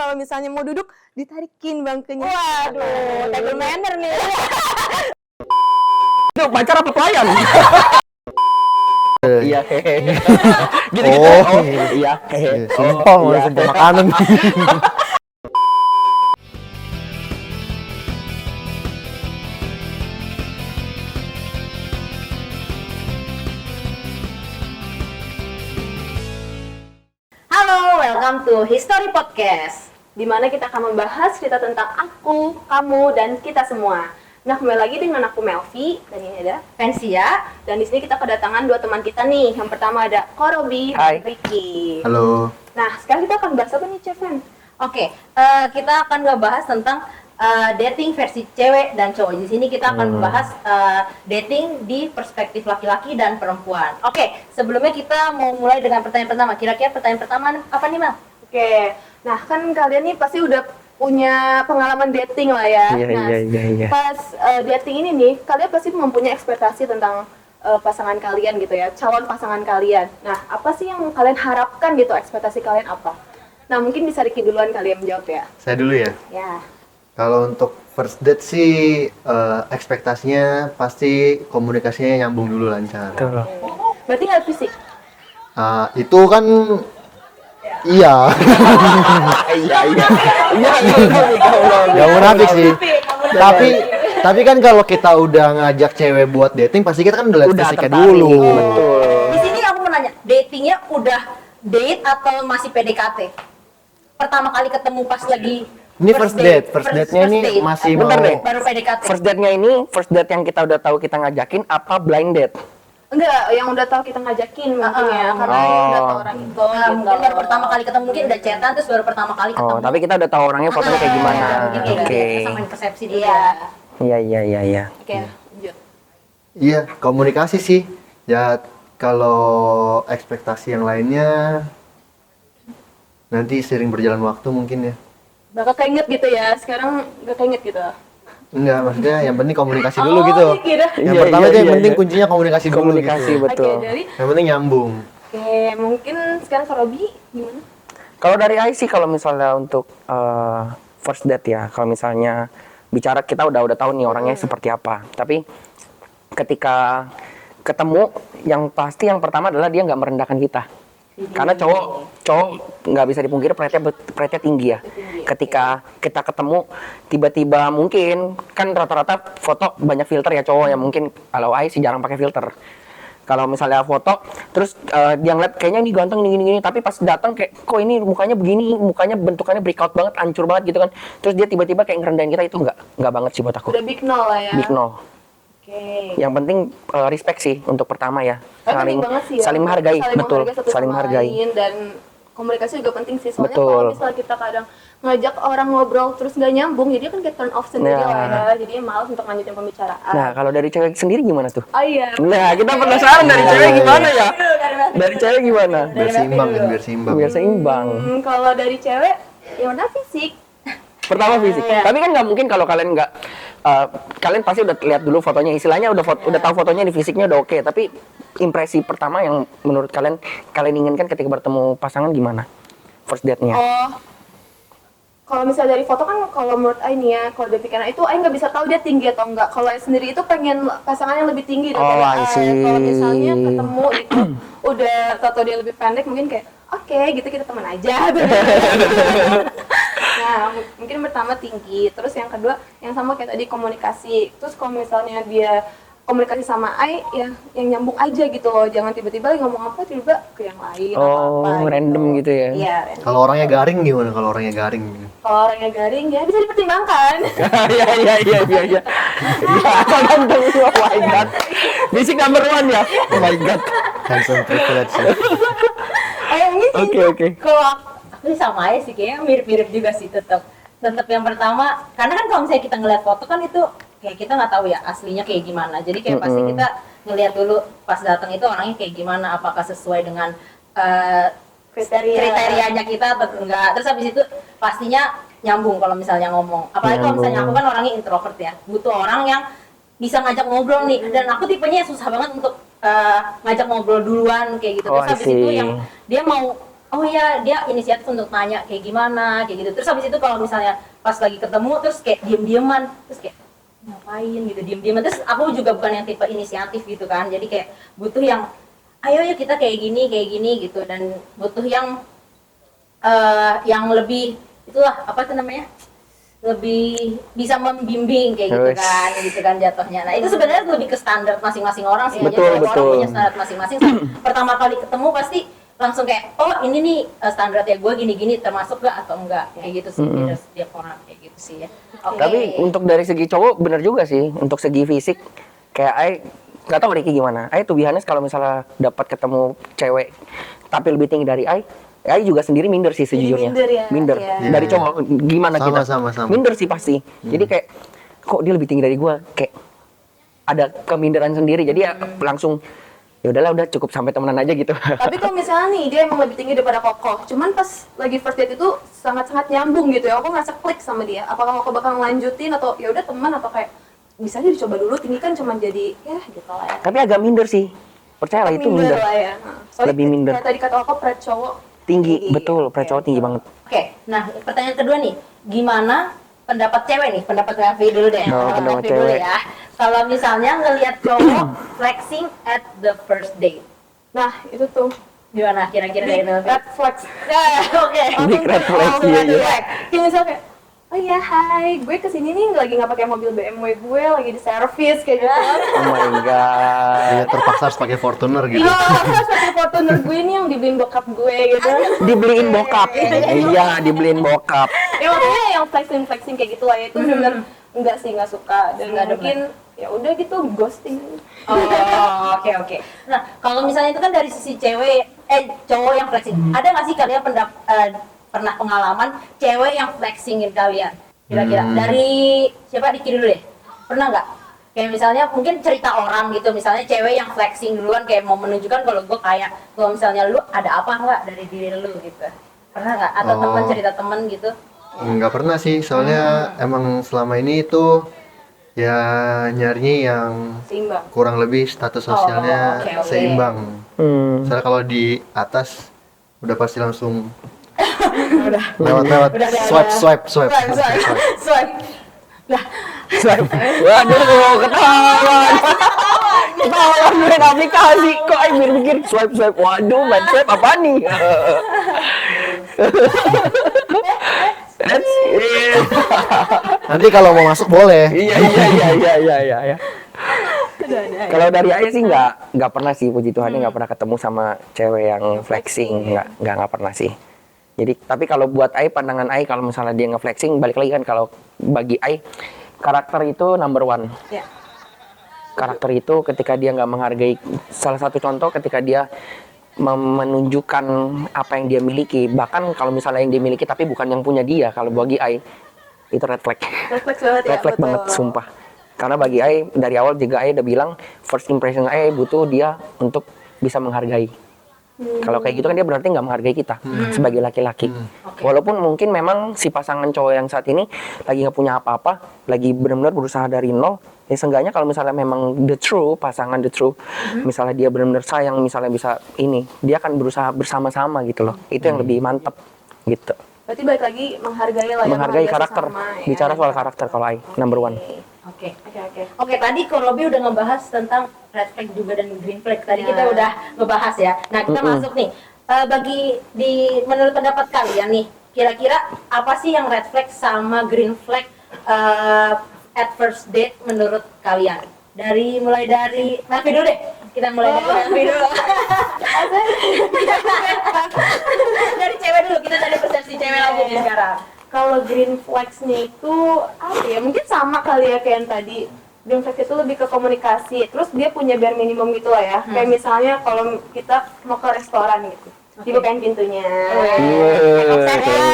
Kalau misalnya mau duduk, ditarikin bangkunya. Waduh, table manner nih. Itu pacar apa pelayan? Iya, hehe. Gitu-gitu. Oh, Iya, hehe. sumpah, mau sumpah makanan. Halo, welcome to History Podcast, di mana kita akan membahas cerita tentang aku, kamu, dan kita semua. Nah, kembali lagi dengan aku Melvi, dan ini ada Pensia, dan di sini kita kedatangan dua teman kita nih. Yang pertama ada Korobi Hai. dan Ricky. Halo. Nah, sekarang kita akan bahas apa nih, Ceven? Oke, kita akan ngebahas tentang dating versi cewek dan cowok. Di sini kita akan membahas dating di perspektif laki-laki dan perempuan. Oke, sebelumnya kita mau mulai dengan pertanyaan pertama. Kira-kira pertanyaan pertama apa nih, Mel? Oke, nah kan kalian nih pasti udah punya pengalaman dating lah ya. Iya. Pas dating ini nih, kalian pasti mempunyai ekspektasi tentang pasangan kalian gitu ya, calon pasangan kalian. Nah, apa sih yang kalian harapkan gitu, ekspektasi kalian apa? Nah, mungkin bisa Ricky duluan kalian menjawab ya. Saya dulu ya. Ya. Kalau untuk first date sih ekspektasinya pasti komunikasinya nyambung dulu lancar. Betul. Berarti nggak fisik? Itu kan iya. Iya. Gak munafik sih. Tapi kan kalau kita udah ngajak cewek buat dating pasti kita kan udah lihat Udah fisiknya tertarik. dulu. Betul. Di sini aku mau nanya, datingnya udah date atau masih PDKT? Pertama kali ketemu pas lagi Ini first date. First date-nya ini date. masih Bentar mau deh. Baru PDKT. First date-nya ini, first date yang kita udah tahu kita ngajakin apa blind date? Enggak, yang udah tahu kita ngajakin mungkin ya, karena yang udah tahu orang itu. Nah, gitu. mungkin baru pertama kali ketemu, mungkin udah chatan terus baru pertama kali ketemu. Oh, tapi kita udah tahu orangnya fotonya kayak gimana. Mungkin kayak Oke. gitu, samain persepsi dia. Iya. Iya. Oke, lanjut. Iya, komunikasi sih. Ya kalau ekspektasi yang lainnya nanti sering berjalan waktu mungkin ya. Bakal keinget gitu ya, sekarang gak keinget gitu. Enggak, maksudnya yang penting komunikasi dulu gitu. Kira. Yang Iya, pertama iya, itu yang iya, penting iya. kuncinya komunikasi dulu Komunikasi, gitu. betul. Oke, dari Yang penting nyambung. Oke, mungkin sekarang ke Robi gimana? Kalau dari AI sih, kalau misalnya untuk first date ya, kalau misalnya bicara kita udah tahu nih orangnya seperti apa. Tapi ketika ketemu, yang pasti yang pertama adalah dia nggak merendahkan kita. Karena cowok nggak bisa dipungkiri pride-nya tinggi ya. Ketika kita ketemu, tiba-tiba mungkin kan rata-rata foto banyak filter ya cowok ya, mungkin kalau AI sih jarang pakai filter. Kalau misalnya foto, terus dia ngeliat kayaknya ini ganteng gini, tapi pas datang kayak kok ini mukanya begini, mukanya bentukannya breakout banget, hancur banget gitu kan. Terus dia tiba-tiba kayak ngerendahin kita, itu nggak banget sih buat aku. Udah big no lah ya. Big no. Oke. Yang penting respect sih untuk pertama ya. Penting banget sih ya. Saling menghargai, betul. Satu Saling sama menghargai. lain, dan komunikasi juga penting sih. Soalnya Betul. kalau misalnya kita kadang ngajak orang ngobrol terus nggak nyambung, jadi kan kayak turn off sendiri Nah. lah ya. Jadi malas untuk lanjutin pembicaraan. Nah, kalau dari cewek sendiri gimana tuh? Oh iya. Nah, kita penasaran dari cewek gimana ya? Dari cewek gimana? Biar seimbang kan, biar seimbang. Biar seimbang. Kalau dari cewek, ya udah fisik. Pertama fisik. Iya. Tapi kan nggak mungkin kalau kalian nggak kalian pasti udah lihat dulu fotonya, istilahnya udah tahu fotonya di fisiknya udah oke. Tapi impresi pertama yang menurut kalian inginkan ketika bertemu pasangan gimana? First date-nya. Oh, kalau misalnya dari foto kan, kalau menurut Ai nih ya, kalau dari pikiran itu Ai nggak bisa tahu dia tinggi atau enggak. Kalau Ai sendiri itu pengen pasangan yang lebih tinggi daripada I Ai. see. Kalau misalnya ketemu itu udah tahu dia lebih pendek, mungkin kayak oke gitu, kita teman aja. Nah, mungkin pertama tinggi, terus yang kedua yang sama kayak tadi komunikasi. Terus kalau misalnya dia komunikasi sama Ai ya yang nyambung aja gitu loh, jangan tiba-tiba ngomong apa tiba-tiba ke yang lain atau apa Random gitu ya. Iya. Kalau orangnya garing gimana? Kalau orangnya garing gitu. Kalau orangnya garing ya bisa dipertimbangkan. Iya. Ya, ganteng. Oh my god. Fisik number one ya. Oh my god. Handsome privilege. Mungkin Oke. Kalau aku sih sama aja sih, kayaknya mirip-mirip juga sih tetap yang pertama, karena kan kalau misalnya kita ngeliat foto kan itu kayak kita nggak tahu ya aslinya kayak gimana, jadi kayak pasti kita ngeliat dulu pas datang itu orangnya kayak gimana, apakah sesuai dengan kriterianya kita atau enggak. Terus habis itu pastinya nyambung kalau misalnya ngomong, apalagi kalau misalnya aku kan orangnya introvert ya, butuh orang yang bisa ngajak ngobrol nih, dan aku tipenya susah banget untuk ngajak ngobrol duluan kayak gitu. Oh, Terus habis I see. itu yang dia mau oh ya dia inisiatif untuk nanya kayak gimana kayak gitu. Terus habis itu kalau misalnya pas lagi ketemu terus kayak diem-dieman, terus kayak ngapain gitu diem-dieman. Terus aku juga bukan yang tipe inisiatif gitu kan, jadi kayak butuh yang ayo yuk kita kayak gini gitu, dan butuh yang lebih itulah apa itu namanya, lebih bisa membimbing kayak gitu kan jatuhnya. Nah itu sebenarnya lebih ke standar masing-masing orang sih. Betul, Jadi betul. orang punya standar masing-masing. Pertama kali ketemu pasti langsung kayak oh ini nih standarnya gue gini-gini, termasuk gak atau enggak kayak gitu sih. Beda setiap orang kayak gitu sih ya. Oke. Tapi untuk dari segi cowok bener juga sih, untuk segi fisik kayak nggak tahu Ricky gimana. Tuh biasanya kalau misalnya dapat ketemu cewek tapi lebih tinggi dari Ai juga sendiri minder sih sejujurnya. minder ya? Iya. Dari cowok gimana Sama, kita? sama. Minder sih pasti. Jadi kayak kok dia lebih tinggi dari gua, kayak ada keminderan sendiri. Jadi ya langsung ya udahlah udah cukup sampai temenan aja gitu. Tapi kalau misalnya nih dia emang lebih tinggi daripada Koko, cuman pas lagi first date itu sangat-sangat nyambung gitu ya, aku ngerasa klik sama dia. Apakah Koko bakal lanjutin atau ya udah teman, atau kayak bisa aja dicoba dulu, tinggi kan cuman jadi ya gitu lah ya. Tapi agak minder sih. Percayalah itu minder. lah ya. Soalnya Lebih minder. kayak tadi kata Koko, pride cowok Tinggi, betul. Pride cowok tinggi banget. Oke, nah pertanyaan kedua nih, gimana pendapat cewek nih? Pendapat Raffi dulu deh. Pendapat Raffi dulu cewek. ya. Kalau misalnya ngelihat cowok flexing at the first date, Nah itu tuh gimana kira-kira dari big Raffi? red flags. Oke. Big red flags, iya, iya. Kayak misalnya kayak, oh iya hai, gue kesini nih lagi nggak pakai mobil BMW gue, lagi di servis kayak gitu. Oh my god. Dia terpaksa harus pakai Fortuner gitu. Iya, pakai Fortuner gue nih yang dibeliin bokap gue gitu. Dibeliin bokap. Iya, dibeliin bokap. Ya maksudnya yang flexing kayak gitu lah ya, itu benar enggak sih, nggak suka, dan Nggak mungkin ya udah gitu ghosting. Oh, oke. Nah, kalau misalnya itu kan dari sisi cowok yang flexing. Ada nggak sih kalian pernah pengalaman cewek yang flexingin kalian? Kira-kira dari siapa, Diki dulu deh. Pernah nggak? Kayak misalnya mungkin cerita orang gitu, misalnya cewek yang flexing duluan kayak mau menunjukkan kalau gue kayak, kalau misalnya lu ada apa nggak dari diri lu gitu. Pernah nggak? Atau Oh. teman cerita temen gitu? Nggak pernah sih, soalnya emang selama ini itu ya nyarinya yang Seimbang. kurang lebih status sosialnya oke. seimbang. Soalnya kalau di atas udah pasti langsung lewat swipe. Swipe. Nah, Waduh, ketahuan. Ketahuan main aplikasi. Kok Ai mikir swipe. Waduh, main swipe apa nih? That's it. Nanti kalau mau masuk boleh. Iya. Kalau dari Ayah sih nggak pernah sih, puji Tuhannya nggak pernah ketemu sama cewek yang flexing, nggak pernah sih. Jadi tapi kalau buat Ayah, pandangan Ayah kalau misalnya dia nge-flexing, balik lagi kan, kalau bagi Ayah karakter itu number one. Ya. Karakter itu ketika dia nggak menghargai, salah satu contoh ketika dia menunjukkan apa yang dia miliki, bahkan kalau misalnya yang dia miliki tapi bukan yang punya dia, kalau bagi Ayah itu red flag. Red flag banget ya. Red flag banget, sumpah. Karena bagi Ai, dari awal juga Ai udah bilang, first impression Ai butuh dia untuk bisa menghargai. Kalau kayak gitu kan dia berarti nggak menghargai kita sebagai laki-laki. Walaupun mungkin memang si pasangan cowok yang saat ini lagi nggak punya apa-apa, lagi benar-benar berusaha dari nol, ya seenggaknya kalau misalnya memang pasangan the true, misalnya dia benar-benar sayang, misalnya bisa ini, dia akan berusaha bersama-sama gitu loh. Itu yang lebih mantep gitu. Berarti balik lagi menghargai lah ya. Menghargai karakter. sesama, ya. Bicara soal karakter kalau Ai, number one. Oke. Oke. Oke, tadi Robi udah ngebahas tentang red flag juga dan green flag. Tadi kita udah ngebahas ya. Nah, kita masuk nih. Menurut pendapat kalian nih, kira-kira apa sih yang red flag sama green flag at first date menurut kalian? Mulai dari Nafi dulu deh. Kita mulai dari Nafi dulu. Dari cewek dulu, kita dari persepsi cewek lagi nih sekarang. Kalau green flags-nya itu apa ya? Mungkin sama kali ya kayak yang tadi. Green flags itu lebih ke komunikasi. Terus dia punya bare minimum gitu lah ya. Kayak misalnya kalau kita mau ke restoran gitu, dibukain pintunya.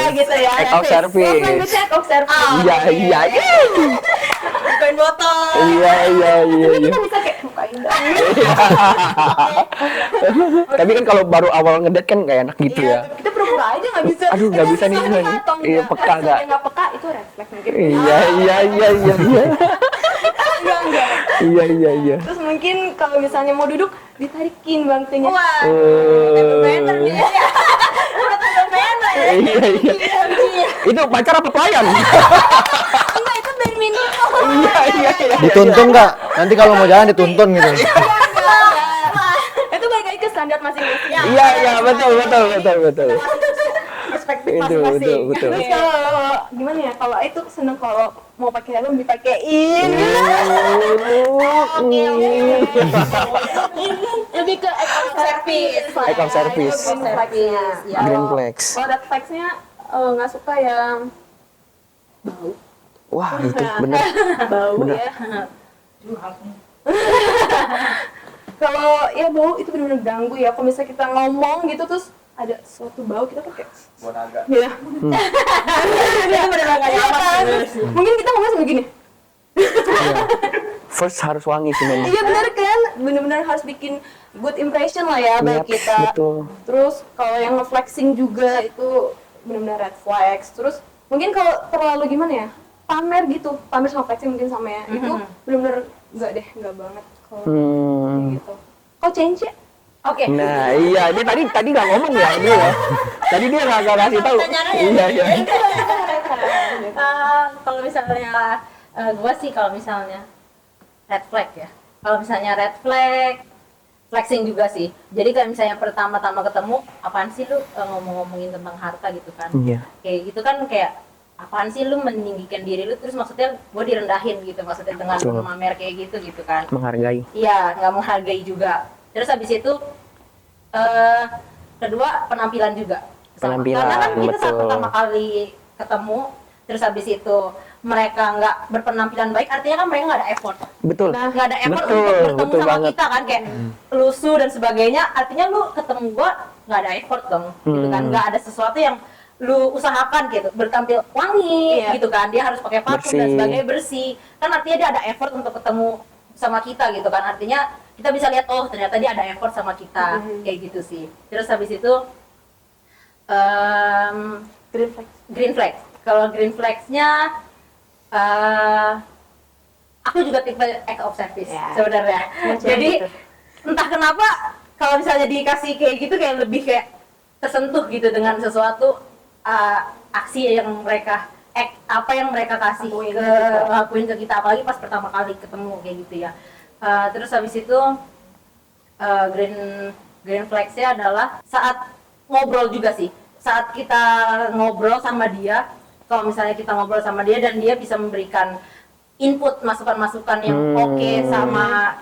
Gitu ya. Act of service. Language act of service. Iya. Bukain botol. Iya. Tapi kita bisa kayak bukain dong. Tapi kan kalau baru awal ngedate kan nggak enak gitu ya. Kita pura-pura aja nggak bisa. Aduh, nggak bisa nih, Peka nih. atau Iya, enggak. peka nggak? Nggak peka itu red flag mungkin. Iya. Enggak. Terus mungkin kalau misalnya mau duduk ditarikin bangkunya. Wah, Eh. bener nih. pena ya. Iya. Itu pacar apa pelayan? Enggak, itu badminton. Iya. Dituntun nggak? Nanti kalau mau jalan dituntun gitu. Itu balik lagi ke standar masing-masing. Iya, betul. Perspektif Itu, masing-masing. betul. Terus kalau gimana ya? Kalau itu seneng kalau mau pakai helm dipakein. Lebih ke Service. Icon service. Ya. Green flags. Kalau red flags-nya nggak suka yang Wah, itu bener. bau ya. Kalau ya bau itu benar-benar ganggu ya. Kalau misalnya kita ngomong gitu terus ada suatu bau kita tuh kayak ya. Itu benar-benar nggak nyaman. Mungkin kita ngomong sampai gini. Iya. First harus wangi sih memang. Iya benar kan? Benar-benar harus bikin good impression lah ya baik Yap, kita. betul. Terus kalau yang flexing juga itu benar-benar red flags. Terus mungkin kalau terlalu gimana ya? Pamer gitu. Pamer sama flexing mungkin sama ya. Itu benar-benar enggak banget kalau kayak gitu. Kok change ya? Oke. Nah, iya, dia tadi nggak ngomong ya dia ya. Tadi dia nggak kasih tahu. Iya. Kalau misalnya gue sih kalau misalnya red flag ya. Kalau misalnya red flag, flexing juga sih. Jadi kayak misalnya pertama-tama ketemu, apaan sih lu ngomong-ngomongin tentang harta gitu kan? Iya. Kayak gitu kan kayak apaan sih lu meninggikan diri lu terus maksudnya gue direndahin gitu maksudnya dengan Betul. memamer kayak gitu kan? Menghargai. Iya, nggak menghargai juga. Terus habis itu kedua penampilan juga. Penampilan, Karena kan kita saat betul. pertama kali ketemu, terus habis itu mereka nggak berpenampilan baik, artinya kan mereka nggak ada effort. Betul. Nggak ada effort Betul, untuk bertemu betul sama banget. kita kan kayak lusuh dan sebagainya. Artinya lu ketemu gua nggak ada effort dong, gitu kan? Nggak ada sesuatu yang lu usahakan gitu, bertampil wangi Iya. gitu kan, dia harus pakai parfum dan Bersih. sebagainya bersih, kan artinya dia ada effort untuk ketemu sama kita gitu kan, artinya kita bisa lihat oh ternyata dia ada effort sama kita kayak gitu sih. Terus habis itu Green flag. green flag, kalau green flagsnya aku juga tipe act of service Ya. sebenarnya, jadi gitu. entah kenapa kalau misalnya dikasih kayak gitu kayak lebih kayak tersentuh gitu dengan sesuatu aksi yang mereka apa yang mereka kasih lakuin ke kita apalagi pas pertama kali ketemu kayak gitu ya. Terus habis itu green flagsnya adalah saat ngobrol juga sih, saat kita ngobrol sama dia, kalau misalnya kita ngobrol sama dia dan dia bisa memberikan input masukan-masukan yang oke sama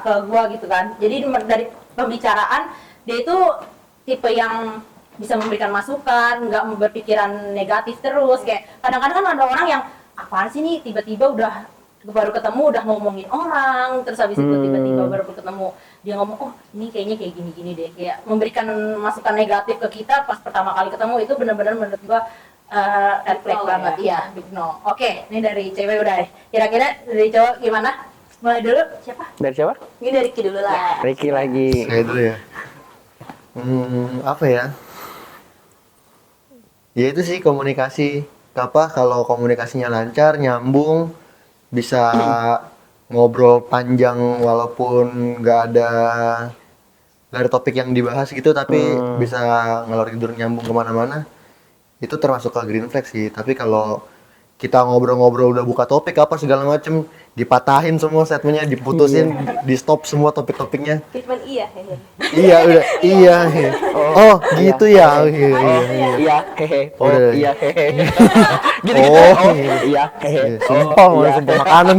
ke gua gitu kan. Jadi dari pembicaraan dia itu tipe yang bisa memberikan masukan, nggak berpikiran negatif terus. Kayak kadang-kadang kan ada orang yang apaan sih nih tiba-tiba udah baru ketemu udah ngomongin orang, terus habis itu tiba-tiba baru ketemu dia ngomong oh ini kayaknya kayak gini-gini deh, kayak memberikan masukan negatif ke kita pas pertama kali ketemu itu benar-benar menurut gua red flag no, banget, ya. iya big no. Oke, ini dari cewek udah deh. Kira-kira dari cowok gimana? Mulai dulu siapa? Dari siapa? Ini dari Ki dulu lah. Ricky lagi. Saya dulu ya. Apa ya? Ya itu sih komunikasi. Apa kalau komunikasinya lancar, nyambung, bisa ngobrol panjang walaupun nggak ada topik yang dibahas gitu, tapi bisa ngalor tidur nyambung kemana-mana. Itu termasuk ke green flag sih. Tapi kalau kita ngobrol-ngobrol udah buka topik apa segala macem, dipatahin semua statementnya, diputusin, di stop semua topik-topiknya. Treatment iya. Iya udah, iya. Oh gitu ya. Oh, iya, iya. Iya, hehe. Oh, Udah. iya, hehe. Gitu Oh, Oh, iya, hehe. Iya, sumpah, iya. sumpah makanan.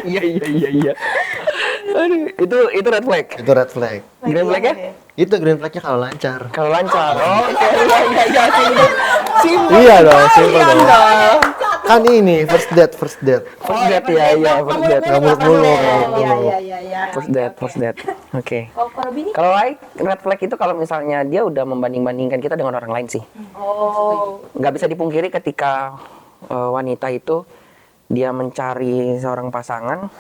Iya. Aduh, itu red flag. Itu red flag. Green flag ya? Itu green flagnya kalau lancar. Kalau lancar. Oh, oke. Iya, simpel. Iya dong, simpel Iya dong. dong. Kan ini first date. First date ya, iya, first date. Nggak muluk-muluk. Iya. First date. Oke. Kalau Bini? Kalau red flag itu kalau misalnya dia udah membanding-bandingkan kita dengan orang lain sih. Oh. Nggak bisa dipungkiri ketika wanita itu dia mencari seorang pasangan,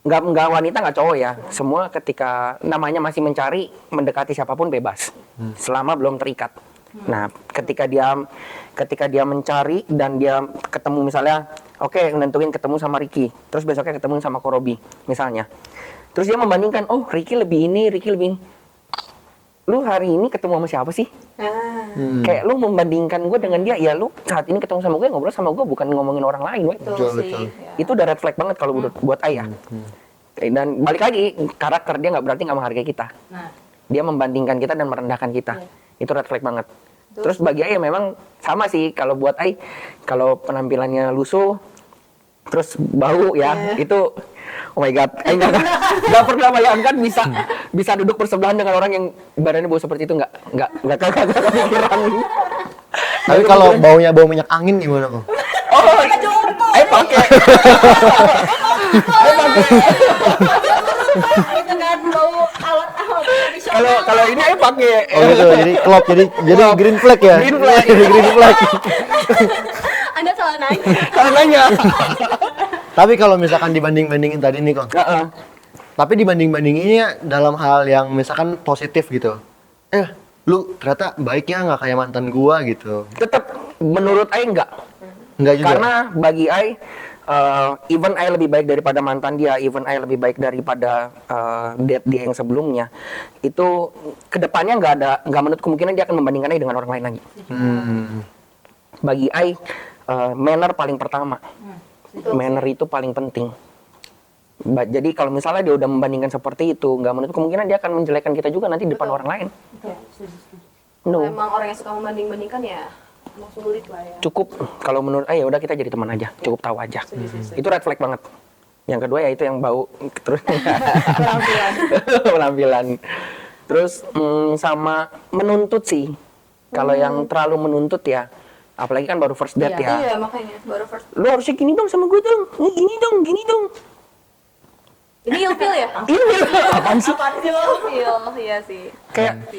nggak wanita nggak cowok ya, semua ketika namanya masih mencari, mendekati siapapun bebas selama belum terikat. Nah, ketika dia mencari dan dia ketemu misalnya, oke, nentuin ketemu sama Ricky, terus besoknya ketemu sama Korobi misalnya, terus dia membandingkan, oh Ricky lebih ini, lu hari ini ketemu sama siapa sih? Kayak lu membandingkan gue dengan dia, ya lu saat ini ketemu sama gue, ngobrol sama gue bukan ngomongin orang lain, woy. Betul sih. betul. Ya. Itu udah red flag banget kalau buat ayah. Dan balik lagi, karakter dia nggak berarti nggak menghargai kita. Nah, Dia membandingkan kita dan merendahkan kita. Itu red flag banget. Terus bagi ayah memang sama sih, kalau buat ayah, kalau penampilannya lusuh, terus bau ya, itu oh my god, nggak pernah bayangkan bisa duduk bersebelahan dengan orang yang badannya bau seperti itu, nggak kepikiran. Tapi kalau baunya bau minyak angin gimana kok? Oh, pakai. itu kan bau alat-alat tradisional. Kalau ini pakai. Oh gitu, jadi klop, jadi green flag ya? Green flag. Jadi green flag. Anda salah nanya. Kalau nanya. Tapi kalau misalkan dibanding-bandingin tadi nih kok, tapi dibanding-bandinginnya dalam hal yang misalkan positif gitu. Lu ternyata baiknya nggak kayak mantan gua gitu. Tetap menurut Ai enggak. Enggak juga. Karena bagi Ai, even Ai lebih baik daripada mantan dia, even Ai lebih baik daripada date dia yang sebelumnya, itu kedepannya nggak menurut kemungkinan dia akan membandingkan Ai dengan orang lain lagi. Bagi Ai, manner paling pertama. Manner itu paling penting. Jadi kalau misalnya dia udah membandingkan seperti itu, nggak menutup kemungkinan dia akan menjelekkan kita juga nanti di depan orang lain. No. Emang orang yang suka membanding-bandingkan ya emang sulit lah ya. Cukup kalau menurut ya udah kita jadi teman aja, cukup tahu aja. Itu red flag banget. Yang kedua ya itu yang bau terus penampilan. Terus sama menuntut sih. Kalau yang terlalu menuntut ya, apalagi kan baru first date ya. Iya, makanya baru first. Lu harusnya gini dong sama gue dong. Gini dong. Ini ilfil ya? Ini apaan sih? Ilfil, iya sih. Kayak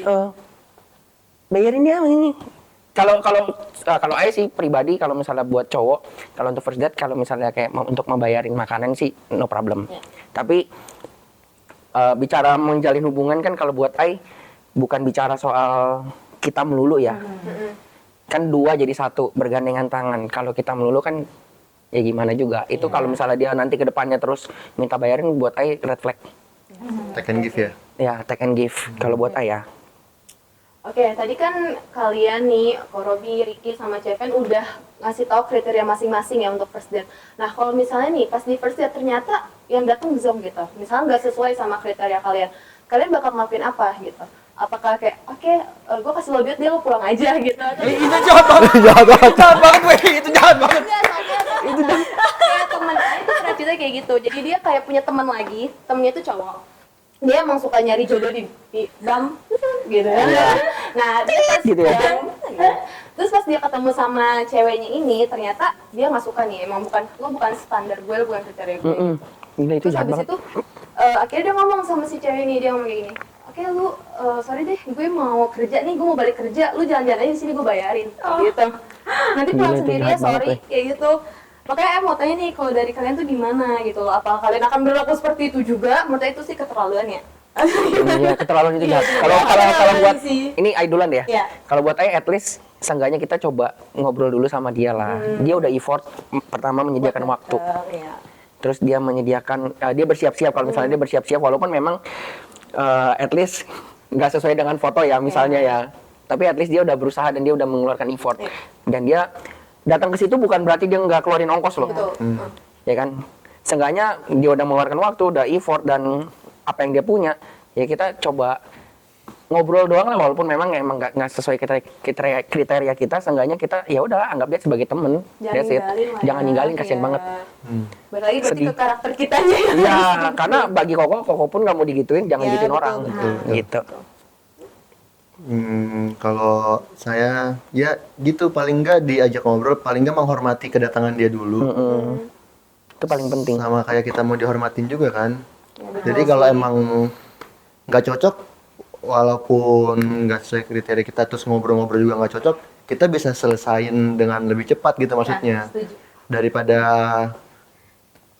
bayarin dia ini. Kalau Ai sih pribadi, kalau misalnya buat cowok, kalau untuk first date, kalau misalnya kayak untuk membayarin makanan sih no problem. Tapi bicara menjalin hubungan kan kalau buat Ai bukan bicara soal kita melulu ya. Kan dua jadi satu, bergandengan tangan. Kalau kita melulu kan ya gimana juga. Itu kalau misalnya dia nanti ke depannya terus minta bayarin, buat Ai red flag. Take and give ya. Ya, take and give kalau buat Ai ya. Oke, tadi kan kalian nih, Ko Robi, Ricky, sama Ceven udah ngasih tahu kriteria masing-masing ya untuk first date. Nah, kalau misalnya nih, pas di first date ternyata yang datang zong gitu, misalnya nggak sesuai sama kriteria kalian bakal ngelakuin apa gitu? Apakah kayak, oke, gue kasih lo duit, dia lo pulang aja gitu? Itu jahat banget. Jahat banget, weh. Itu jahat banget. Itu kayak temen itu pernah cerita kayak gitu. Jadi dia kayak punya teman lagi, temennya itu cowok. Dia emang suka nyari jodoh di dam gitu. Nah, dia pas Gitu ya? terus pas dia ketemu sama ceweknya ini, ternyata dia nggak suka nih. Emang bukan standar gue, lo bukan kriteria gue. Gila itu Terus jahat habis banget. itu akhirnya dia ngomong sama si cewek ini, dia ngomong kayak gini. Oke, lu sorry deh, gue mau kerja nih, gue mau balik kerja, lu jalan-jalan aja di sini, gue bayarin, gitu. Nanti pulang Gila, itu sendiri ya, jahat banget, sorry, kayak gitu. Makanya mau tanya nih, kalau dari kalian tuh gimana gitu loh, apa kalian akan berlaku seperti itu juga? Menurut saya itu sih keterlaluan ya. Iya, keterlaluan itu jahat. Iya, Kalau keterlaluan buat sih. ini idolan deh ya. Iya. Kalau buat Ai at least seenggaknya kita coba ngobrol dulu sama dia lah. Dia udah effort pertama menyediakan waktu. Iya. Terus dia menyediakan dia bersiap-siap kalau misalnya dia bersiap-siap walaupun memang at least nggak sesuai dengan foto ya misalnya ya. Tapi at least dia udah berusaha dan dia udah mengeluarkan effort. Dan dia datang ke situ bukan berarti dia nggak keluarin ongkos loh. Betul. Ya kan? Seenggaknya dia udah mengeluarkan waktu, udah effort dan apa yang dia punya, ya kita coba ngobrol doang lah walaupun memang nggak sesuai kriteria kita, seenggaknya kita ya udah anggap dia sebagai temen. That's it. Jangan ninggalin, kasihan banget. Berarti Sedih. ke karakter kitanya. Ya, karena bagi Koko pun nggak mau digituin, jangan Ya, gituin betul, orang. betul. Gitu. Kalau saya ya gitu, paling nggak diajak ngobrol, paling nggak menghormati kedatangan dia dulu. Itu paling penting. Sama kayak kita mau dihormatin juga kan. Jadi kalau emang nggak cocok, walaupun nggak sesuai kriteria kita, terus ngobrol-ngobrol juga nggak cocok, kita bisa selesain dengan lebih cepat gitu maksudnya. setuju. Daripada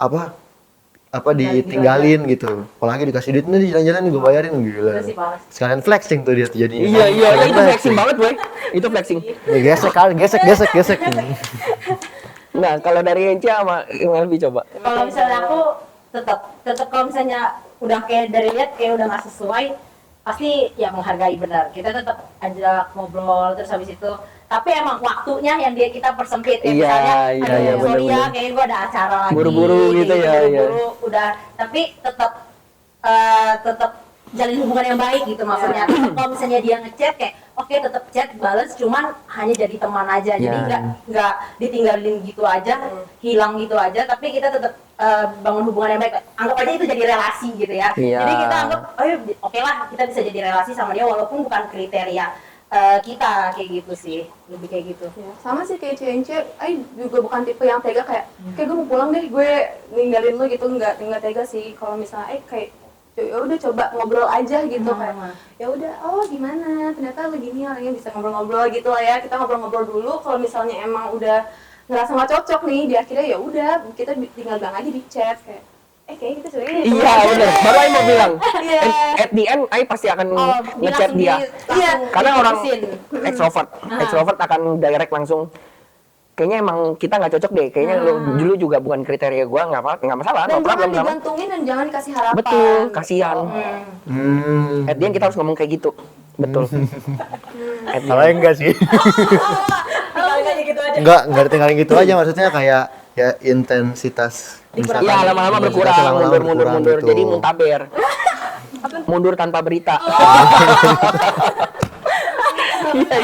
apa ditinggalin gitu. Apalagi dikasih duit nih jalan-jalan gue bayarin, gila. Udah sih, Pak. Sekalian flexing tuh dia tuh jadinya. Iya, itu flexing banget, boy. Itu flexing. Ya, gesek. Nah, kalau dari Encia sama Melvi coba. Kalau misalnya aku tetap kalau misalnya udah kayak dari lihat kayak udah nggak sesuai, pasti ya menghargai benar. Kita tetap ajak ngobrol terus habis itu. Tapi emang waktunya yang kita persempit ya, Iya, misalnya iya, aduh iya, sorry ya bener-bener. kayaknya gue ada acara lagi. Buru-buru gitu ya, Buru-buru udah, tapi tetap jalin hubungan yang baik gitu maksudnya. Tetap kalau misalnya dia ngechat kayak oke tetap chat balas, cuman hanya jadi teman aja. Jadi Ya. nggak ditinggalin gitu aja, hilang gitu aja, tapi kita tetap bangun hubungan yang baik. Anggap aja itu jadi relasi gitu ya. Iya. Jadi kita anggap oke lah kita bisa jadi relasi sama dia walaupun bukan kriteria kita kayak gitu sih, lebih kayak gitu. Ya, sama sih kayak cewek, Ai juga bukan tipe yang tega kayak gue mau pulang deh, gue ninggalin lu gitu, nggak tega sih. Kalau misalnya kayak ya udah coba ngobrol aja gitu kayak ya udah oh gimana ternyata lu gini orangnya, bisa ngobrol-ngobrol gitu lah ya, kita ngobrol-ngobrol dulu. Kalau misalnya emang udah ngerasa nggak cocok nih di akhirnya ya udah kita tinggal bilang aja di chat kayak kayak gitu sebenarnya Iya bener, baru Ai mau bilang Iya. at the end Ai pasti akan ngechat dia. Iya, Karena orang diputusin. extrovert akan direct langsung. Kayaknya emang kita nggak cocok deh. Kayaknya lu dulu juga bukan kriteria gua, nggak masalah, dan no jangan problem. Nggak apa- digantungin dan jangan dikasih harapan. Betul, kasihan. Hmm. At the end kita harus ngomong kayak gitu. Betul. At the Kalau end. enggak sih. Tinggal aja gitu aja. Enggak ditinggalin gitu aja, maksudnya kayak ya intensitas. misalkan Iya, lama-lama intensitas berkurang, lama-lama mundur. gitu. Jadi muntaber. Mundur tanpa berita.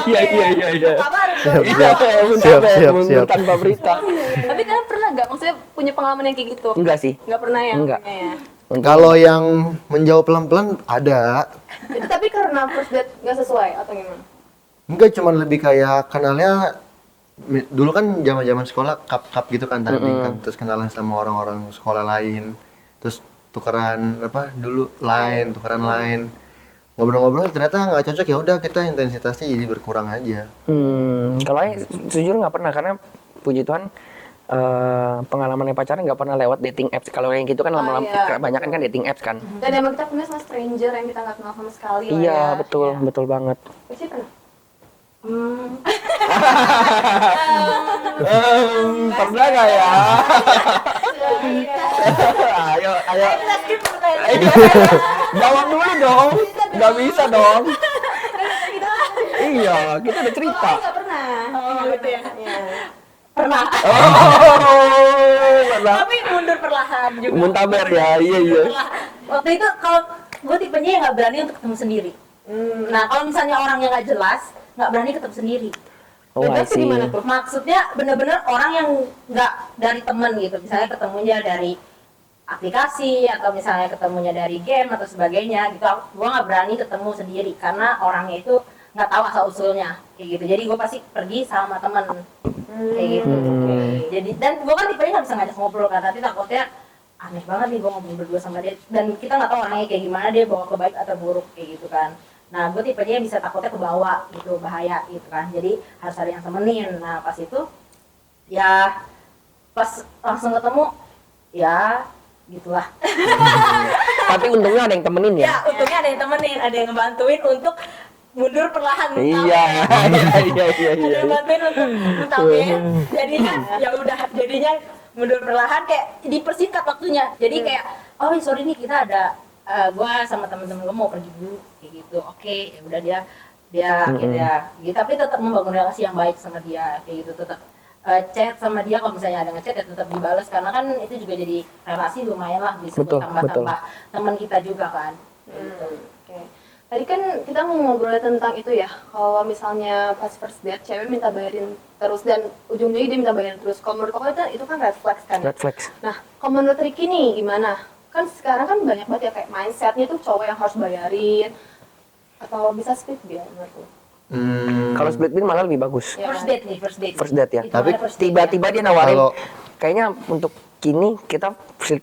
Iya. Kabar. Iya, muntaber, mundur siap. tanpa berita. Tapi kalian pernah nggak maksudnya punya pengalaman yang kayak gitu? Enggak sih. Nggak pernah ya? Enggak. Ya. Kalau yang menjauh pelan-pelan ada. Itu tapi karena first date nggak sesuai atau gimana? Enggak, cuman lebih kayak kenalnya dulu kan zaman-zaman sekolah cup gitu kan tanding kan, terus kenalan sama orang-orang sekolah lain, terus tukeran tukeran lain, ngobrol-ngobrol ternyata nggak cocok, ya udah kita intensitasnya jadi berkurang aja. Kalau Ai jujur nggak pernah, karena puji Tuhan pengalamannya pacaran nggak pernah lewat dating apps. Kalau yang gitu kan lama-lama iya. kebanyakan kan dating apps kan. Dan emang kita punya sama stranger yang kita nggak kenal sama sekali lah Iya, ya. betul banget. Pasti pernah? Pernah nggak ya? ayo. Kita skip pertanyaan. Jawab dulu dong. Nggak bisa dong. Iya, kita udah cerita. Nggak pernah. Oh gitu ya. Iya. Pernah. Pernah. Tapi mundur perlahan juga. Muntaber ya, iya. Waktu itu kalau gue tipenya yang nggak berani untuk ketemu sendiri. Nah kalau misalnya orangnya nggak jelas, nggak berani ketemu sendiri. Oh, I Bebas see. gimana tuh? Maksudnya bener-bener orang yang nggak dari temen gitu, misalnya ketemunya dari aplikasi atau misalnya ketemunya dari game atau sebagainya gitu. Gue nggak berani ketemu sendiri karena orangnya itu nggak tahu asal usulnya kayak gitu. Jadi gue pasti pergi sama temen kayak gitu. Jadi dan gue kan tipenya nggak bisa ngajak ngobrol kan, nanti takutnya aneh banget nih gue ngobrol berdua sama dia dan kita nggak tahu orangnya kayak gimana, dia bawa ke baik atau buruk kayak gitu kan. Nah gue tipenya yang bisa takutnya kebawa gitu, bahaya gitu kan, jadi harus ada yang temenin. Nah pas itu ya pas langsung ketemu ya gitulah. Tapi untungnya ada yang temenin ya. Ya untungnya ada yang temenin, ada yang ngebantuin untuk mundur perlahan. Iya. Ada yang bantuin untuk muntaber. Jadinya ya udah, jadinya mundur perlahan kayak dipersingkat waktunya. Jadi kayak oh sorry nih kita ada gua sama temen-temen gua mau pergi dulu kayak gitu. Oke, ya udah dia gitu, tapi tetap membangun relasi yang baik sama dia kayak gitu, tetap chat sama dia. Kalau misalnya ada ngechat ya tetap dibalas karena kan itu juga jadi relasi lumayan lah, bisa Betul, tambah-tambah teman kita juga kan. Oke. Tadi kan kita mau ngobrol tentang itu ya, kalau misalnya pas first date cewek minta bayarin terus dan ujungnya dia minta bayarin terus. Kalau menurut kau itu kan red flags kan? Red flags. Nah, kalau menurut Ricky nih gimana? Kan sekarang kan banyak banget ya kayak mindsetnya tuh cowok yang harus bayarin atau bisa split bill menurut lu? Kalau split bill malah lebih bagus. Ya First kan? date nih, first date. First date ya. Itu Tapi ada first date Tiba-tiba ya. dia nawarin, Kalau- kayaknya untuk kini kita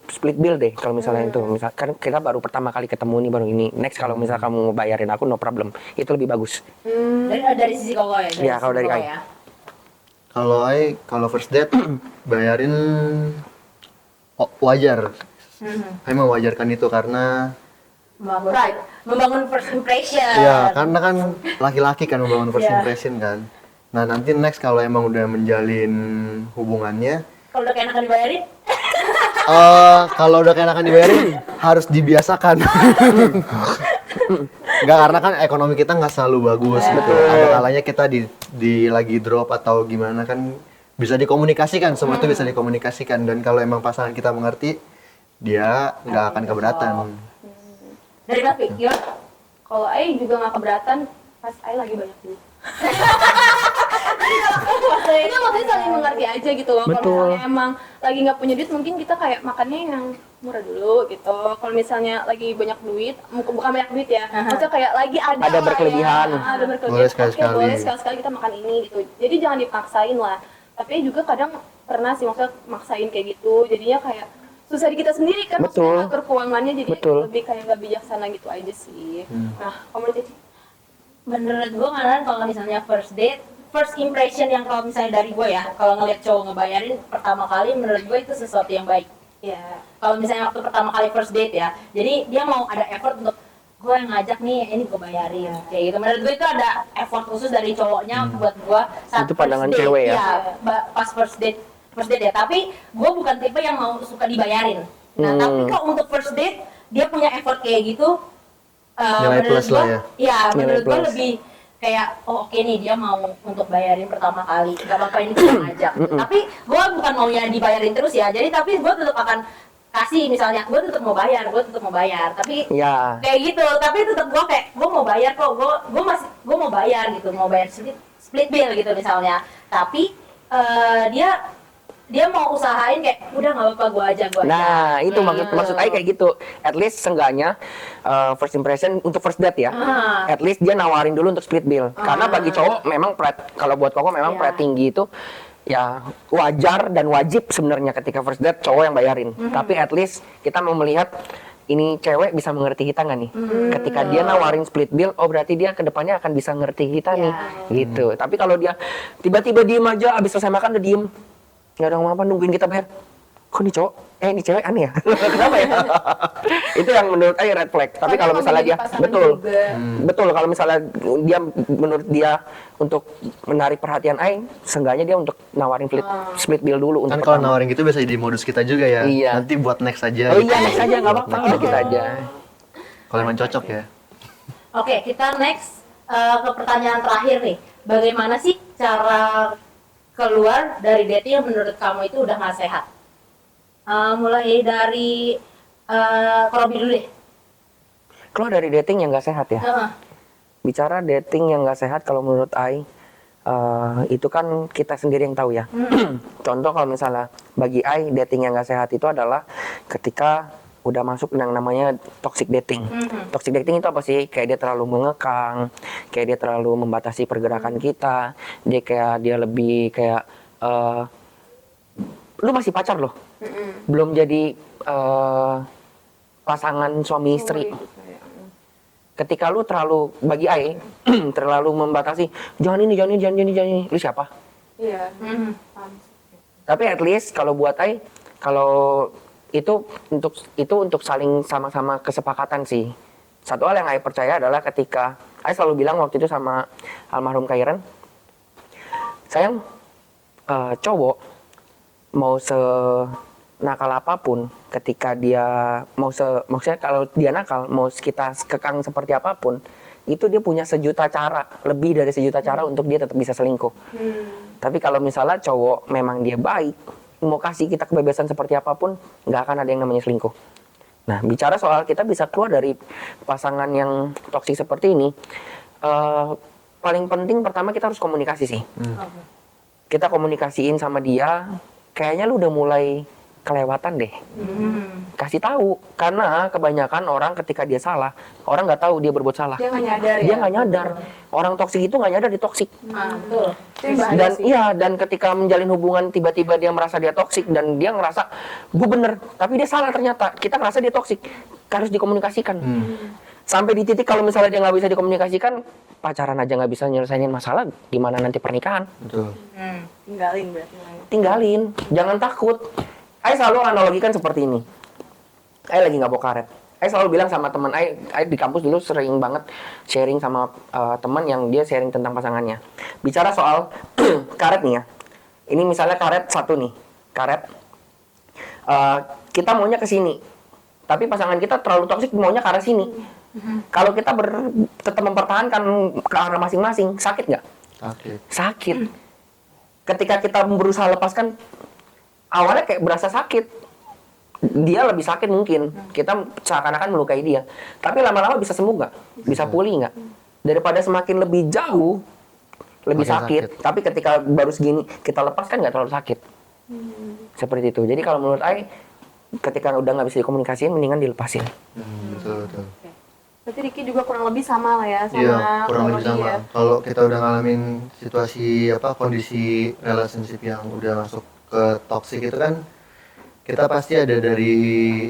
split bill deh kalau misalnya itu. Misalkan kita baru pertama kali ketemu nih, baru ini. Next kalau misal kamu bayarin aku, no problem. Itu lebih bagus. Dari sisi cowok ya. Iya, kalau dari cowok Ai. ya. Kalau first date bayarin wajar. Saya mewajarkan itu karena Membangun first impression. ya karena kan laki-laki kan membangun first Iya. impression kan. Nah nanti next kalau emang udah menjalin hubungannya, Kalau udah keenakan dibayarin, kalau udah keenakan dibayarin harus dibiasakan. Enggak, karena kan ekonomi kita nggak selalu bagus gitu. Ada kalanya kita di lagi drop atau gimana kan bisa dikomunikasikan, semua itu bisa dikomunikasikan, dan kalau emang pasangan kita mengerti, dia nggak akan keberatan. Dari Mas Fik, gimana? Kalau Ai juga nggak keberatan pas Ai lagi banyak duit. Itu maksudnya saling mengerti aja gitu loh. Kalau Betul. misalnya emang lagi nggak punya duit, mungkin kita kayak makannya yang murah dulu gitu. Kalau misalnya lagi banyak duit, bukan banyak duit ya, maksudnya kayak lagi ada Ada lah berkelebihan. ya, ada berkelebihan. Boleh sekali-sekali. Oke, boleh sekali-sekali kita makan ini gitu. Jadi jangan dipaksain lah. Tapi juga kadang pernah sih maksudnya maksain kayak gitu, jadinya kayak susah di kita sendiri kan. Betul. Maksudnya ngatur keuangannya jadi Betul. lebih kayak nggak bijaksana gitu aja sih. Nah, kamu Cici? Menurut gue kan kalau misalnya first date, first impression yang kalau misalnya dari gue ya, kalau ngeliat cowok ngebayarin pertama kali, menurut gue itu sesuatu yang baik. Ya. Kalau misalnya waktu pertama kali first date ya, jadi dia mau ada effort untuk gue yang ngajak nih, ini gue bayarin kayak gitu. Menurut gue itu ada effort khusus dari cowoknya buat gue saat Itu pandangan first date. cewek ya? Iya, pas first date ya. Tapi gue bukan tipe yang mau suka dibayarin. Nah, tapi kok untuk first date dia punya effort kayak gitu, Nilai menurut plus lah gua, ya. iya, Nilai menurut gue plus. lebih kayak oh oke nih dia mau untuk bayarin pertama kali, gak apa-apa ini kita ngajak. Tapi gue bukan maunya dibayarin terus ya, jadi tapi gue tetap akan kasih, misalnya gue tetap mau bayar, tapi Ya. kayak gitu. Tapi tetap gue kayak gue mau bayar kok, gue mau bayar gitu, mau bayar split bill gitu misalnya. Tapi dia mau usahain kayak udah nggak apa-apa gue aja. Nah, itu maksud Ai kayak gitu. At least seenggaknya first impression untuk first date ya. At least dia nawarin dulu untuk split bill. Karena bagi cowok memang kalau buat Koko memang Iya. pride tinggi itu ya wajar dan wajib sebenarnya ketika first date cowok yang bayarin. Tapi at least kita mau melihat ini cewek bisa mengerti kita nggak nih? Ketika dia nawarin split bill, oh berarti dia kedepannya akan bisa ngerti kita nih, gitu. Tapi kalau dia tiba-tiba diem aja, abis selesai makan udah diem, nggak ada ngomong apa, nungguin kita bayar. Kok nih cowok? Ini cewek aneh ya? Kenapa ya? Itu yang menurut saya red flag. Tapi kalau misalnya dia betul kalau misalnya dia menurut dia untuk menarik perhatian Ai, seenggaknya dia untuk nawarin split bill dulu Kan untuk kalau pertama. nawarin gitu bisa jadi modus kita juga ya. Iya. Nanti buat next aja. Oh gitu. iya, next aja nggak apa-apa, udah kita aja. Kalau emang cocok ya. Oke, kita next ke pertanyaan terakhir nih. Bagaimana sih cara keluar dari dating yang menurut kamu itu udah nggak sehat? Mulai dari Robi dulu deh. Keluar dari dating yang nggak sehat ya. Bicara dating yang nggak sehat kalau menurut Ai, itu kan kita sendiri yang tahu ya. Contoh kalau misalnya bagi Ai dating yang nggak sehat itu adalah ketika udah masuk yang namanya toxic dating. Toxic dating itu apa sih? Kayak dia terlalu mengekang, kayak dia terlalu membatasi pergerakan kita, dia lebih kayak lu masih pacar loh, belum jadi pasangan suami istri. Ketika lu terlalu bagi Ai terlalu membatasi, jangan ini, lu siapa? Iya. Tapi at least kalau buat Ai, kalau itu untuk saling sama-sama kesepakatan sih. Satu hal yang Ai percaya adalah ketika Ai selalu bilang waktu itu sama almarhum Kairan, sayang, cowok mau senakal apapun, ketika dia maksudnya kalau dia nakal, mau kita kekang seperti apapun, itu dia punya sejuta cara, lebih dari sejuta cara untuk dia tetap bisa selingkuh. Tapi kalau misalnya cowok memang dia baik, mau kasih kita kebebasan seperti apapun, nggak akan ada yang namanya selingkuh. Nah, bicara soal kita bisa keluar dari pasangan yang toksik seperti ini, paling penting pertama kita harus komunikasi sih. Kita komunikasiin sama dia, kayaknya lu udah mulai kelewatan deh. Kasih tahu, karena kebanyakan orang ketika dia salah, orang nggak tahu dia berbuat salah. Dia nggak nyadar ya. Dia nggak nyadar. Orang toksik itu nggak nyadar dia toksik. Betul. Itu yang bahaya Dan sih. iya, dan ketika menjalin hubungan tiba-tiba dia merasa dia toksik dan dia ngerasa gue bener, tapi dia salah ternyata. Kita ngerasa dia toksik, harus dikomunikasikan. Sampai di titik kalau misalnya dia nggak bisa dikomunikasikan, pacaran aja nggak bisa nyelesainin masalah, gimana nanti pernikahan? Betul. Tinggalin berarti. Tinggalin, jangan takut. Ai selalu analogikan seperti ini. Ai lagi nggak bawa karet. Ai selalu bilang sama teman Ai di kampus dulu sering banget sharing sama teman yang dia sharing tentang pasangannya. Bicara soal karet nih ya. Ini misalnya karet satu nih, karet. Kita maunya ke sini, tapi pasangan kita terlalu toksik maunya ke arah sini. Kalau kita tetap mempertahankan ke arah masing-masing, sakit nggak? Sakit. Ketika kita berusaha lepaskan, awalnya kayak berasa sakit. Dia lebih sakit mungkin. Kita seakan-akan melukai dia. Tapi lama-lama bisa sembuh nggak? Bisa pulih nggak? Daripada semakin lebih jauh, lebih Makin sakit. Tapi ketika baru segini, kita lepaskan nggak terlalu sakit. Seperti itu. Jadi kalau menurut Ai, ketika udah nggak bisa dikomunikasiin, mendingan dilepasin. Betul. Berarti Ricky juga kurang lebih sama lah ya sama Iya, kurang lebih Rodi sama. ya. Kalau kita udah ngalamin situasi kondisi relationship yang udah masuk ke toxic itu kan, kita pasti ada dari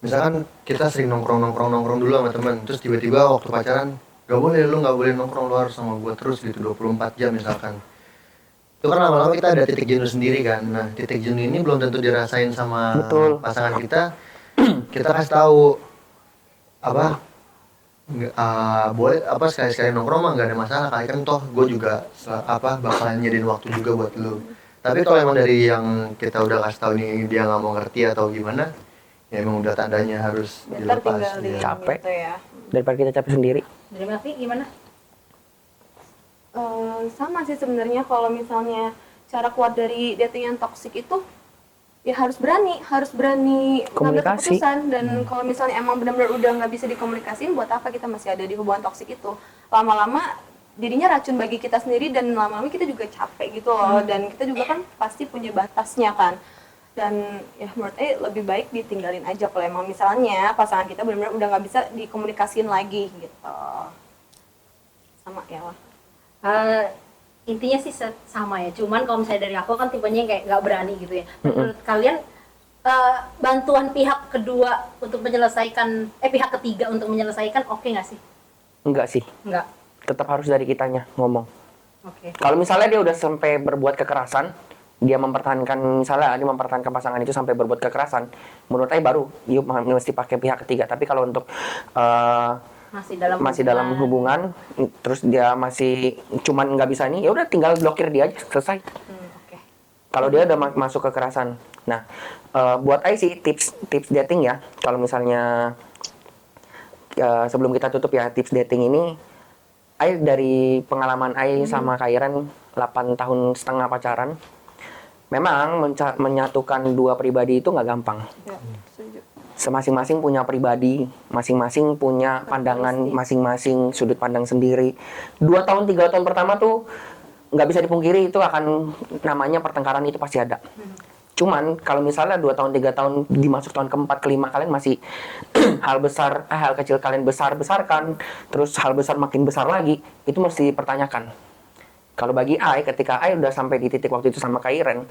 misalkan kita sering nongkrong dulu sama teman, terus tiba-tiba waktu pacaran lu nggak boleh nongkrong, lu harus sama gua terus gitu 24 jam misalkan. Itu kan lama-lama kita ada titik jenuh sendiri kan. Nah, titik jenuh ini belum tentu dirasain sama Betul. pasangan kita. Kita kasih tahu boleh sekali-sekali nongkrong mah nggak ada masalah, kayak kan toh gue juga bakalan nyediain waktu juga buat lu. Tapi kalau emang dari yang kita udah kasih tahu nih dia nggak mau ngerti atau gimana, ya emang udah tandanya harus Better dilepas. tinggalin Ya. Capek. gitu ya. Daripada kita capek sendiri. Dari Melvi gimana? Sama sih sebenarnya kalau misalnya cara keluar dari dating yang toksik itu ya harus berani ngambil Komunikasi. keputusan. Dan kalau misalnya emang benar-benar udah nggak bisa dikomunikasiin, buat apa kita masih ada di hubungan toksik itu? Lama-lama jadinya racun bagi kita sendiri, dan lama-lama kita juga capek gitu loh. Dan kita juga kan pasti punya batasnya kan. Dan ya menurut lebih baik ditinggalin aja kalau emang misalnya pasangan kita benar-benar udah nggak bisa dikomunikasiin lagi gitu. Sama ya lah. Intinya sih sama ya, cuman kalau misalnya dari aku kan tipenya yang kayak nggak berani gitu ya. Menurut kalian bantuan pihak kedua untuk menyelesaikan pihak ketiga untuk menyelesaikan oke nggak sih? Enggak sih. Enggak. Tetap harus dari kitanya ngomong. Oke. Kalau misalnya dia udah sampai berbuat kekerasan, dia mempertahankan pasangan itu sampai berbuat kekerasan, menurut saya baru yuk mesti pakai pihak ketiga. Tapi kalau untuk masih dalam hubungan, terus dia masih cuman nggak bisa ini, ya udah tinggal blokir dia aja, selesai. Oke. Kalau dia udah masuk kekerasan. Nah, buat Ai sih tips dating ya. Kalau misalnya sebelum kita tutup ya, tips dating ini, Ai dari pengalaman Ai sama Kairan 8 tahun setengah pacaran, memang menyatukan dua pribadi itu nggak gampang. Ya, setuju. Masing-masing punya pribadi, masing-masing punya pandangan masing-masing, sudut pandang sendiri. 2 tahun 3 tahun pertama tuh nggak bisa dipungkiri itu akan namanya pertengkaran, itu pasti ada. Cuman kalau misalnya 2 tahun 3 tahun dimasuk tahun keempat kelima kalian masih hal kecil kalian besarkan, terus hal besar makin besar lagi, itu mesti dipertanyakan. Kalau bagi Ai, ketika Ai udah sampai di titik waktu itu sama Kairen,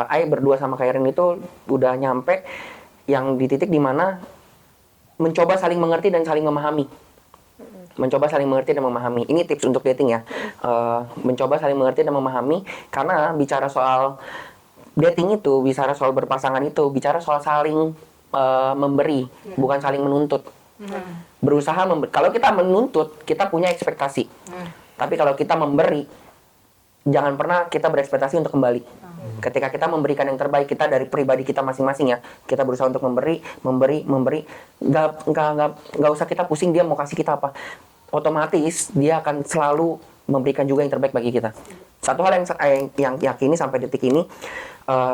Ai berdua sama Kairen itu udah nyampe yang di titik dimana mencoba saling mengerti dan saling memahami. Mencoba saling mengerti dan memahami. Ini tips untuk dating ya. Mencoba saling mengerti dan memahami, karena bicara soal dating itu, bicara soal berpasangan itu, bicara soal saling memberi, bukan saling menuntut. Berusaha kalau kita menuntut, kita punya ekspektasi. Tapi kalau kita memberi, jangan pernah kita berekspektasi untuk kembali. Ketika kita memberikan yang terbaik kita dari pribadi kita masing-masing ya, kita berusaha untuk memberi. Nggak usah kita pusing dia mau kasih kita apa. Otomatis dia akan selalu memberikan juga yang terbaik bagi kita. Satu hal yang yakini sampai detik ini,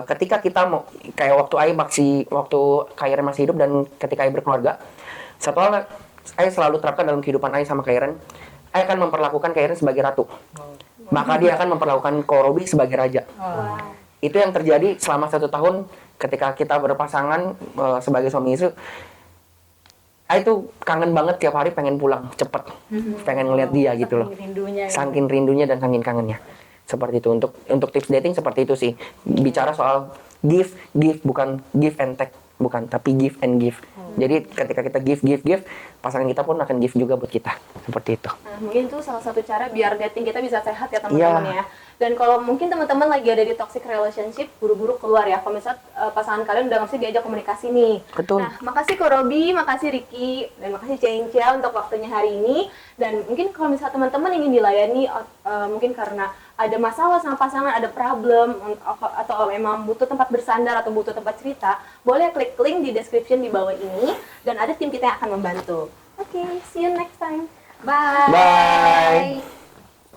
ketika kita mau kayak waktu Kairen masih hidup dan ketika Ai berkeluarga, satu hal Ai selalu terapkan dalam kehidupan Ai sama Kairen, Ai akan memperlakukan Kairen sebagai ratu. Maka dia akan memperlakukan Ko Robi sebagai raja. Itu yang terjadi selama 1 tahun ketika kita berpasangan sebagai suami istri. Ai tuh kangen banget, tiap hari pengen pulang cepet, pengen ngeliat dia gitu loh. Saking rindunya dan saking kangennya. Seperti itu. Untuk tips dating seperti itu sih. Bicara soal give, bukan give and take, bukan, tapi give and give. Jadi ketika kita give, pasangan kita pun akan give juga buat kita. Seperti itu. Nah, mungkin itu salah satu cara biar dating kita bisa sehat ya teman-teman ya. Dan kalau mungkin teman-teman lagi ada di toxic relationship, buru-buru keluar ya. Kalau misalnya pasangan kalian udah nggak diajak komunikasi nih. Betul. Nah, makasih Ko Robi, makasih Ricky, dan makasih Cengcia untuk waktunya hari ini. Dan mungkin kalau misalnya teman-teman ingin dilayani, mungkin karena ada masalah sama pasangan, ada problem, atau memang butuh tempat bersandar atau butuh tempat cerita, boleh klik link di description di bawah ini, dan ada tim kita yang akan membantu. Oke, see you next time. Bye. Bye.